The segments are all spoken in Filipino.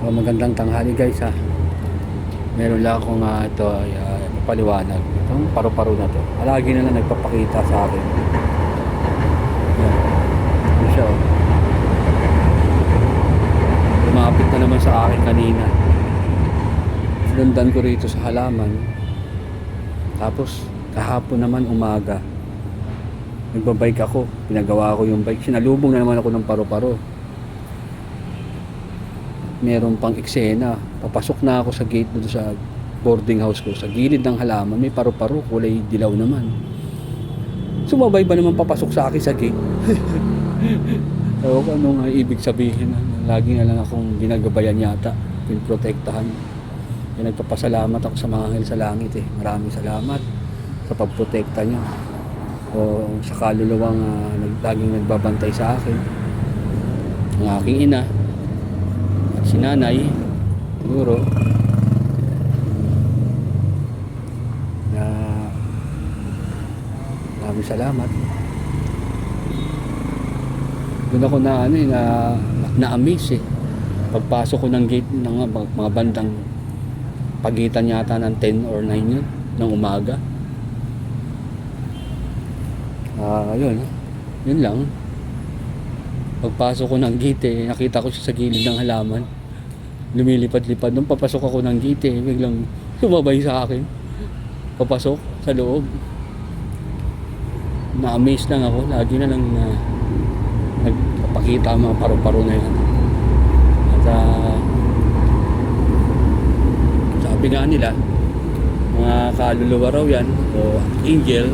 So, magandang tanghali guys ha. Meron lang akong ito ay papaliwanag. Itong paru-paro na to. Lagi na lang nagpapakita sa akin. Yan. Ito siya oh. Lumapit na naman sa akin kanina. Sinundan ko rito sa halaman. Tapos kahapon naman umaga. Nagbabike ako. Pinagawa ko yung bike. Sinalubong na naman ako ng paru-paro. Meron pang eksena. Papasok na ako sa gate doon sa boarding house ko. Sa gilid ng halaman, may paru-paro, kulay dilaw naman. Sumabay ba naman papasok sa akin sa gate? So, ano nga ibig sabihin? Lagi na lang akong ginagabayan yata. Pinoprotektahan. Kaya nagpapasalamat ako sa mga anghel sa langit eh. Maraming salamat sa pagprotekta niya. O sa kaluluwang laging nagbabantay sa akin. Ang aking ina. Si nanay siguro na maraming salamat. Doon ako na na-amaze eh. Pagpasok ko ng gate ng mga bandang pagitan yata ng 10 or 9 yun ng umaga. Yun lang. Pagpasok ko ng gate nakita ko siya sa gilid ng halaman. Lumilipad-lipad. Nung papasok ako ng gate biglang sumabay sa akin. Papasok sa loob. Na-amaze lang ako. Lagi na lang nagpapakita ang mga paru-paro na yan. At sabi nga nila, mga kaluluwa raw yan o angel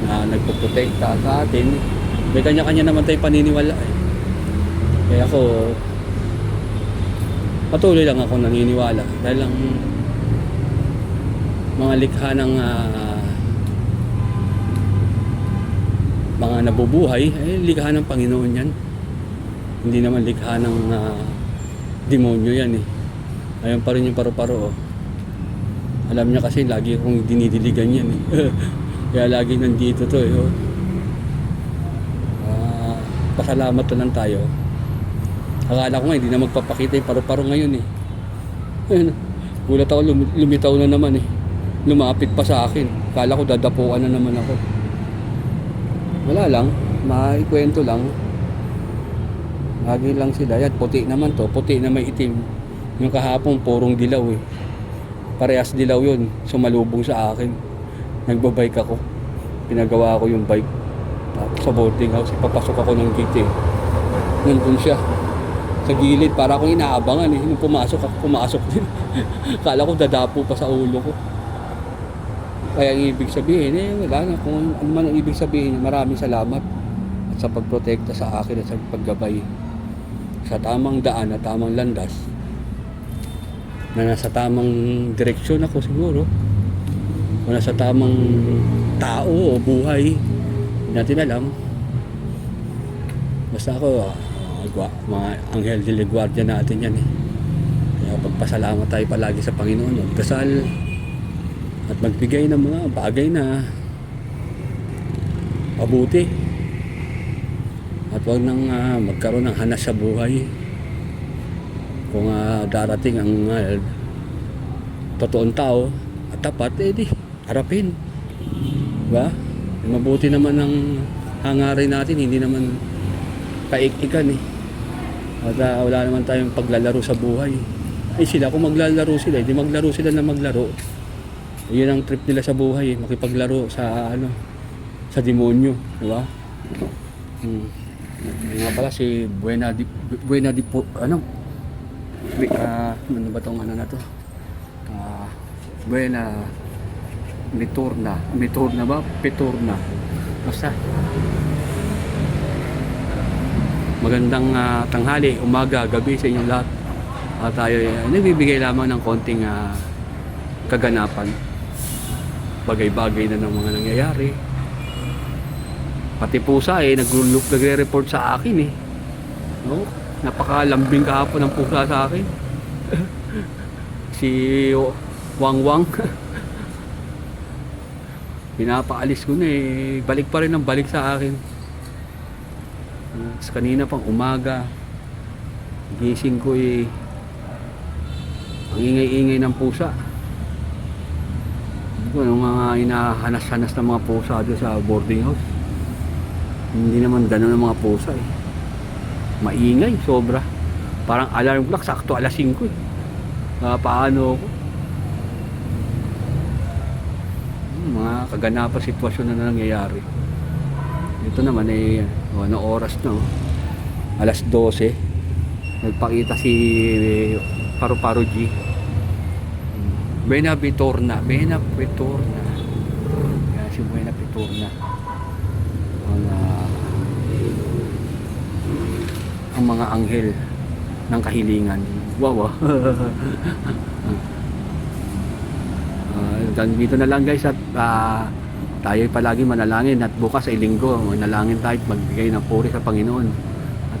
na nagpoprotekta sa atin. May kanya-kanya naman tayong paniniwala eh. Kaya ako patuloy lang ako naniniwala dahil ang mga likha ng mga nabubuhay ay likha ng Panginoon yan. Hindi naman likha ng demonyo yan eh. Ayun pa rin yung paru-paro oh. Alam niya kasi lagi akong dinidiligan yan eh. Kaya lagi nandito to eh oh. Pasalamat na lang tayo. Akala ko nga hindi na magpapakita yung paru-paro ngayon eh. Ayun, gulat ako, lumitaw na naman eh. Lumapit pa sa akin. Akala ko dadapuan na naman ako. Wala lang, maikwento lang. Lagi lang sila. Yan, puti naman to. Puti na may itim. Yung kahapon, purong dilaw eh. Parehas dilaw yun. Sumalubong sa akin. Nagbabike ako. Pinagawa ko yung bike. Tapos sa boarding house, ipapasok ako ng gate eh. Nandun siya. Sa gilid, para akong inaabangan eh. Nung pumasok ako, pumasok din. Kala ko dadapo pa sa ulo ko. Kaya ang ibig sabihin eh, wala na. Kung ano man ang ibig sabihin, maraming salamat. At sa pagprotekta sa akin at sa paggabay. Sa tamang daan at tamang landas. Na nasa tamang direksyon ako siguro. O nasa tamang tao o buhay. Hindi natin alam. Basta ako, mga anghel de la guardia natin yan eh. Kaya pagpasalamat tayo palagi sa Panginoon, magdasal at magbigay ng mga bagay na mabuti at huwag nang magkaroon ng hanas sa buhay. Kung darating ang totoong tao at tapat, di harapin, diba? Mabuti naman ang hangarin natin, hindi naman kaikikan eh. At wala naman tayong paglalaro sa buhay. Eh sila, kung maglalaro sila, hindi maglaro sila na maglaro. Yun ang trip nila sa buhay, makipaglaro sa sa demonyo, di ba? Nga pala si Buena ano ba tong na to? Buena Miturna ba? Peturna. Basta. Magandang tanghali, umaga, gabi sa inyong lahat. Tayo nagbibigay lamang ng konting kaganapan. Bagay-bagay na ng mga nangyayari. Pati pusa nagre-report sa akin eh. No? Napakalambing kahapon ng pusa sa akin. Si Wang. Pinapaalis ko na eh. Balik pa rin ang balik sa akin. Kanina pang umaga Gising ko ang ingay-ingay ng pusa. Hindi ko anong mga inahanas-hanas ng mga pusa doon sa boarding house. Hindi naman gano'n ang mga pusa eh. Maingay, sobra. Parang alarm clock, sakto alas 5 eh. Paano ako? Mga kaganapan sitwasyon na nangyayari. Ito naman ay anong oras na, alas 12. Nagpakita si Paru-Paro G. Buena Vitorna. Yan si Buena Vitorna. Ang mga anghel ng kahilingan. Wow. Dito na lang guys, at tayo palagi manalangin, at bukas ay linggo manalangin tayo at magbigay ng puri sa Panginoon, at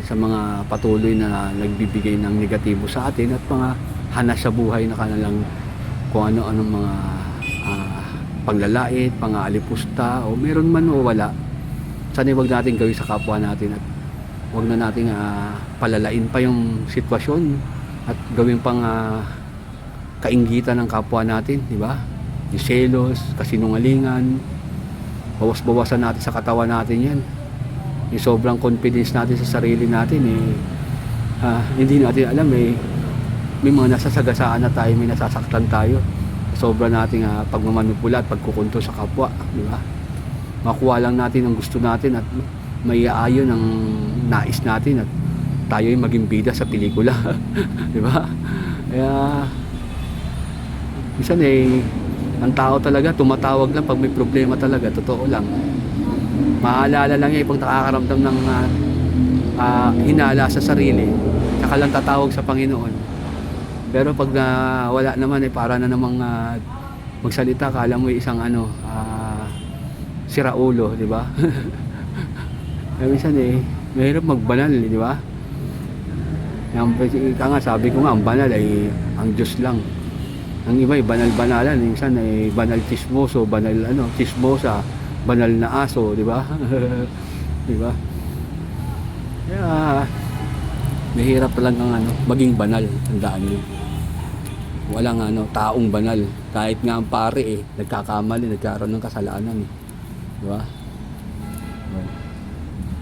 sa mga patuloy na nagbibigay ng negatibo sa atin at mga hanas sa buhay na kanilang kung ano-anong mga paglalait, pang-aalipusta o meron man o wala. Sana wag natin gawin sa kapwa natin, at wag na natin palalain pa yung sitwasyon at gawin pang kainggitan ng kapwa natin, di ba? Yung selos, kasinungalingan, bawas-bawasan natin sa katawan natin yan. Yung sobrang confidence natin sa sarili natin hindi natin alam may mga nasasagasaan na tayo, may nasasaktan tayo. Sobra nating pagmamanipula at pagkukunto sa kapwa, di ba? Makuha lang natin ang gusto natin at maiaayon ang nais natin at tayo ay maging bida sa pelikula. Di ba? Kaya minsan ang tao talaga tumatawag lang pag may problema talaga, totoo lang. Maalala lang niya pag nakakaramdam ng hinala sa sarili, saka lang tatawag sa Panginoon. Pero pag wala naman para na namang magsalita, kala mo isang siraulo, di ba? Minsan mahirap magbanal, di ba? Ika nga, sabi ko nga, ang banal ay ang Diyos lang. Ang iba ay banal-banalan, minsan ay banal chismoso, banal chismosa, banal na aso, di ba? Di ba? Kaya mahirap talagang maging banal, tandaan niyo. Walang taong banal. Kahit nga ang pare nagkakamali, nagkaroon ng kasalanan di ba?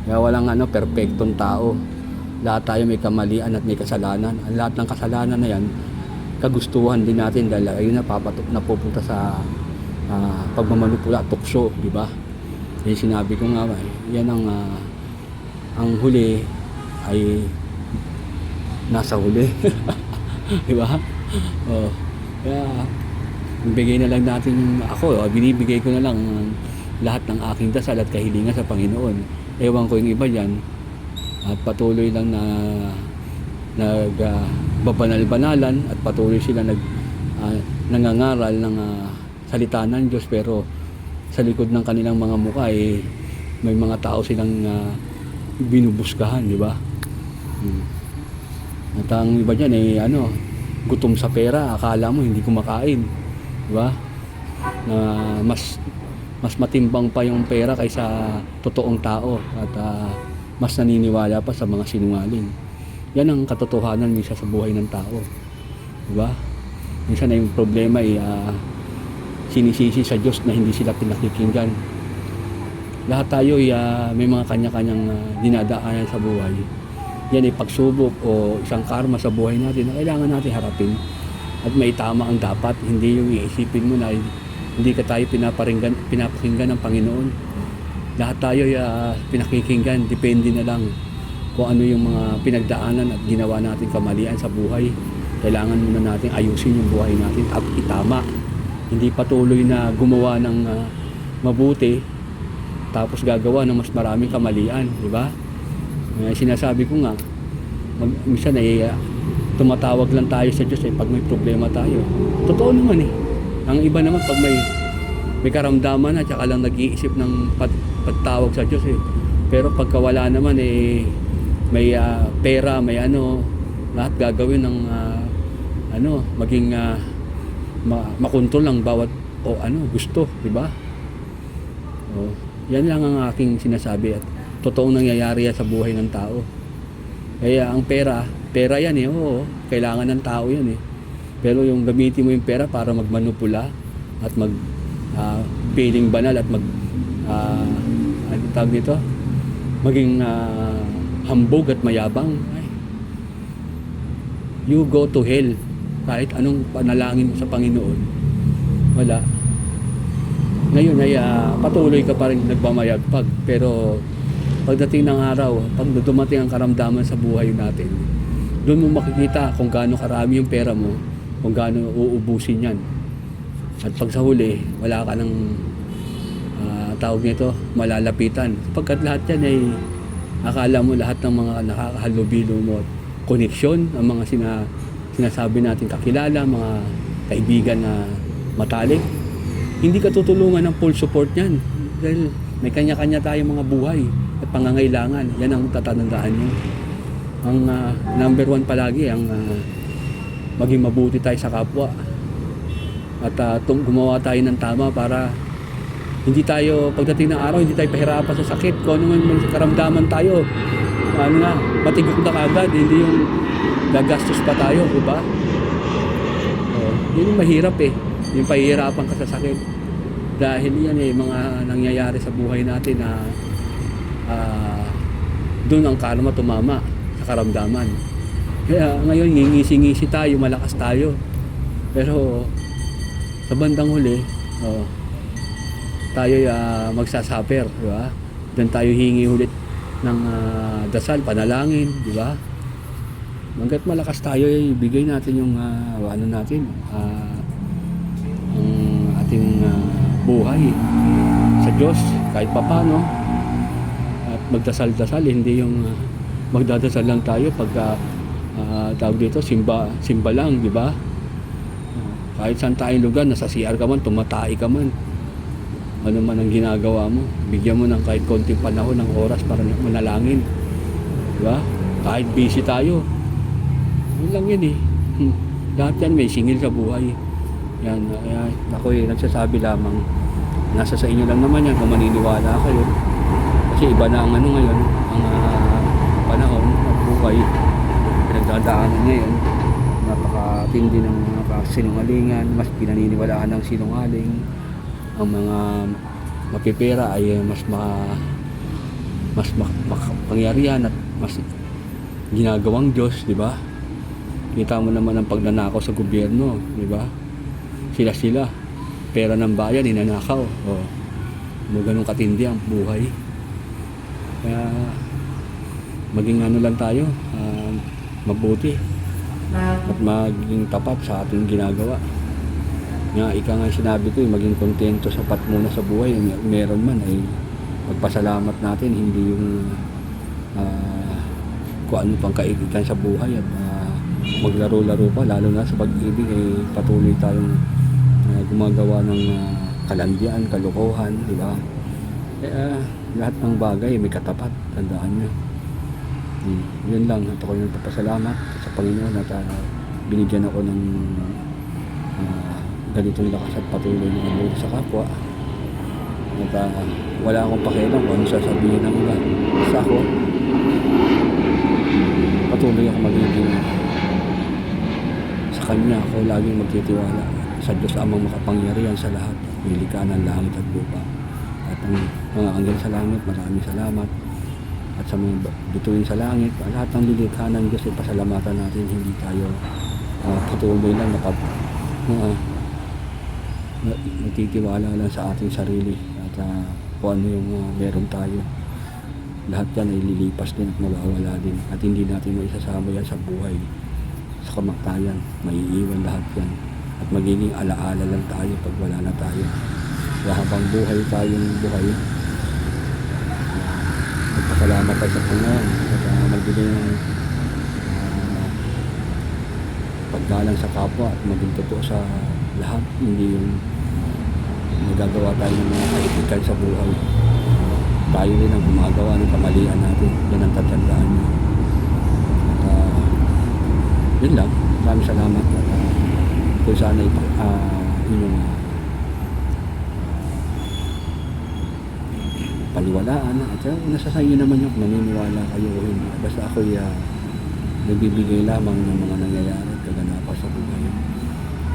Kaya walang perpektong tao. Lahat tayo may kamalian at may kasalanan. Ang lahat ng kasalanan na yan, kagustuhan din natin dahil ayun napupunta sa pagmamanipula, tukso, di ba? Yung sinabi ko nga, yan ang huli ay nasa huli. Di ba? Kaya bigay na lang natin, binibigay ko na lang lahat ng aking dasal at kahilingan sa Panginoon. Ewan ko yung iba dyan, at patuloy lang na nagbabanal-banalan at patuloy sila nangangaral ng salita ng Diyos, pero sa likod ng kanilang mga mukha may mga tao silang binubuskahan, di ba? At ang iba dyan gutom sa pera, akala mo hindi kumakain, di ba? Na mas matimbang pa yung pera kaysa totoong tao, at mas naniniwala pa sa mga sinungaling. Yan ang katotohanan minsan sa buhay ng tao, di ba? Minsan yung problema sinisisi sa Diyos na hindi sila pinakikinggan. Lahat tayo may mga kanya-kanyang dinadaanan sa buhay. Yan ay pagsubok o isang karma sa buhay natin na kailangan natin harapin at may tama ang dapat. Hindi yung iisipin mo na hindi ka tayo pinapakinggan ng Panginoon. Lahat tayo pinakikinggan, depende na lang kung ano yung mga pinagdaanan at ginawa natin kamalian sa buhay. Kailangan muna natin ayusin yung buhay natin at itama. Hindi patuloy na gumawa ng mabuti tapos gagawa ng mas maraming kamalian, di ba? Sinasabi ko nga, minsan tumatawag lang tayo sa Diyos pag may problema tayo. Totoo naman Ang iba naman pag may karamdaman na tsaka lang nag-iisip ng pagtawag sa Diyos Pero pagka wala naman may pera, may lahat gagawin ng maging makontrol ang bawat gusto, di ba? Yan lang ang aking sinasabi at totoong nangyayari sa buhay ng tao. Kaya ang pera yan eh, oo, kailangan ng tao yan eh. Pero yung gamitin mo yung pera para magmanupula at piling banal at ano tawag nito? Maging hambog at mayabang. Ay, you go to hell. Kahit anong panalangin mo sa Panginoon, wala. Ngayon ay patuloy ka pa rin nagmamayagpag. Pero pagdating ng araw, pag dumating ang karamdaman sa buhay natin, doon mo makikita kung gaano karami yung pera mo, kung gaano uubusin yan. At pag sa huli, wala ka ng tawag nito, malalapitan. Pagkat lahat yan ay akala mo lahat ng mga nakakahalubilo mo, koneksyon, ang mga sinasabi natin kakilala, mga kaibigan na matalik. Hindi ka tutulungan ng full support yan. Dahil may kanya-kanya tayong mga buhay at pangangailangan. Yan ang tatanandaan nyo. Ang number one palagi, ang maging mabuti tayo sa kapwa. At gumawa tayo ng tama para hindi tayo, pagdating ng araw, hindi tayo pahirapan sa sakit. Kung ano man may karamdaman tayo, matigok na kagad. Hindi yung gagastos pa tayo, diba? Yun yung mahirap eh. Yung pahihirapan ka sa sakit. Dahil yan eh, mga nangyayari sa buhay natin na doon ang karma tumama sa karamdaman. Kaya ngayon, ngingisi-ngisi tayo, malakas tayo. Pero sa bandang huli, tayo magsasuffer, di ba? Doon tayo hingi ulit ng dasal, panalangin, di ba? Hanggat malakas tayo, ibigay natin yung ano natin, ang ating buhay sa Diyos kahit papaano. At magdasal-dasal, hindi yung magdadasal lang tayo pagka tawag dito, simba lang, di ba? Kahit saan tayong lugar, nasa CR ka man, tumatay ka man, ano man ang ginagawa mo, bigyan mo ng kahit konting panahon ng oras para manalangin, di ba? Kahit busy tayo, yun lang yun eh. Lahat yan may singil sa buhay. Yan, ako nagsasabi lamang, nasa sa inyo lang naman yan kung maniniwala kayo. Kasi iba na ang ano ngayon, ang panahon, ang buhay, pinagdadaanan ngayon. Napakatindi ng mga sinungalingan, mas pinaniniwalaan ng sinungaling. Ang mga mapipera ay mas makapangyarihan at mas ginagawang Diyos, di ba? Kita mo naman ang pagnanakaw sa gobyerno, di ba? Sila pera ng bayan ninanakaw. Ganun katindi ang buhay. Kaya maging ano lang tayo, mabuti at maging tapat sa ating ginagawa. Ika nga sinabi ko, maging kontento sapat muna sa buhay. Meron man ay magpasalamat natin, hindi yung kung ano pang kaigitan sa buhay at maglaro-laro pa, lalo na sa pag-ibig ay patuloy tayong gumagawa ng kalandian, kalokohan, di ba? Kaya lahat ng bagay may katapat, tandaan nyo. Yun lang, at ako yung nagpapasalamat sa Panginoon at binigyan ako ng ganitong lakas at patuloy na mabuti sa kapwa. At wala akong pakialam kung ano sasabihin ng iba. Basta ako, patuloy ako magiging sa Kanya. Ako laging magtitiwala sa Diyos Amang makapangyarihan sa lahat, nilikha ng langit at lupa. At ang mga anghel sa langit, maraming salamat. At sa mga bituin sa langit, lahat ng nilikha ng Diyos ay pasalamatan natin. Hindi tayo patuloy lang nagtitiwala lang sa ating sarili at kung ano yung meron tayo. Lahat yan ay lilipas din at mawawala din at hindi natin maisasama yan sa buhay, sa kamatayan. Maiiwan lahat yan at magiging alaala lang tayo pag wala na tayo. Kaya habang buhay tayong buhay, magpasalamat tayo sa Panginoon at magbigay ng paggalang sa kapwa at maging totoo sa lahat. Hindi yung nagagawa tayo ng mga kaibigan sa buhay. Tayo rin ang gumagawa ng kamalian natin. Yan ang tatandaan nyo. At yun lang. Maraming salamat. At kung sana inyong paliwalaan. At nasa sa inyo naman yung naniniwala kayo o hindi. Basta ako'y nagbibigay lamang ng mga nangyayari at kaganapan sa buhay.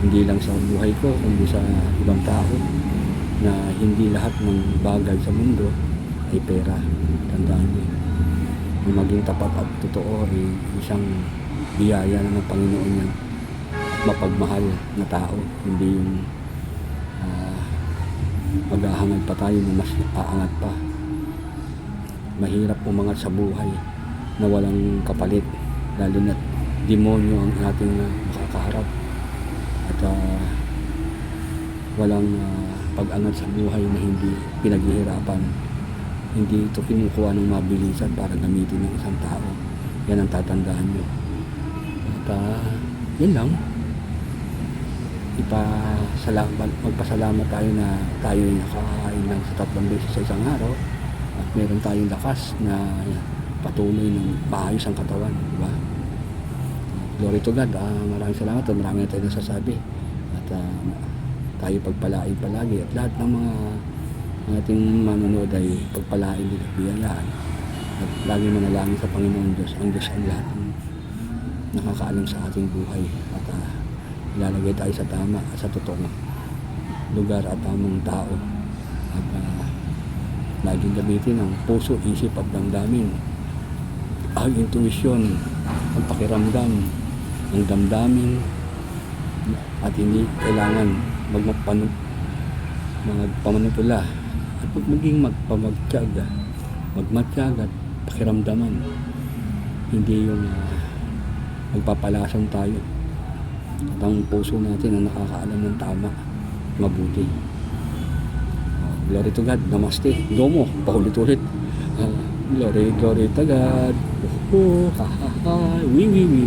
Hindi lang sa buhay ko, kundi sa ibang tao, na hindi lahat ng bagay sa mundo ay pera. Tandaan niyo, yung maging tapat at totoo ay isang biyaya ng Panginoon yan. Mapagmahal na tao, hindi yung maghahangad pa tayo na mas aangat pa. Mahirap umangat sa buhay na walang kapalit, lalo na demonyo ang ating makakaharap at walang pag-angat sa buhay na hindi pinaghihirapan. Hindi ito kinukuha ng mabilisan para gamitin ng isang tao. Yan ang tatandaan nyo. At yun lang, magpasalamat tayo na tayo ay nakakain lang sa 3 beses sa isang araw at meron tayong lakas na patuloy ng maayos ang katawan, di ba? Glory to God. Maraming salamat at marami na tayo nasasabi at tayo pagpalain palagi at lahat ng mga ating manonood ay pagpalain din at biyayaan at lagi manalangin sa Panginoon Diyos. Ang Diyos ang lahat ng nakakaalam sa ating buhay at ilalagay tayo sa tama at sa totoong lugar at tamang tao at laging gamitin ang puso, isip at damdamin, ang intuisyon, ang pakiramdam ng damdamin at hindi kailangan magpamanipula at maging magmatsyag at pakiramdaman, hindi yung magpapalasan tayo at ang puso natin ang nakakaalam ng tama mabuti. Glory to God. Namaste. Domo. Paulit-ulit. Glory to God. Ha ha ha. Wi wi wi.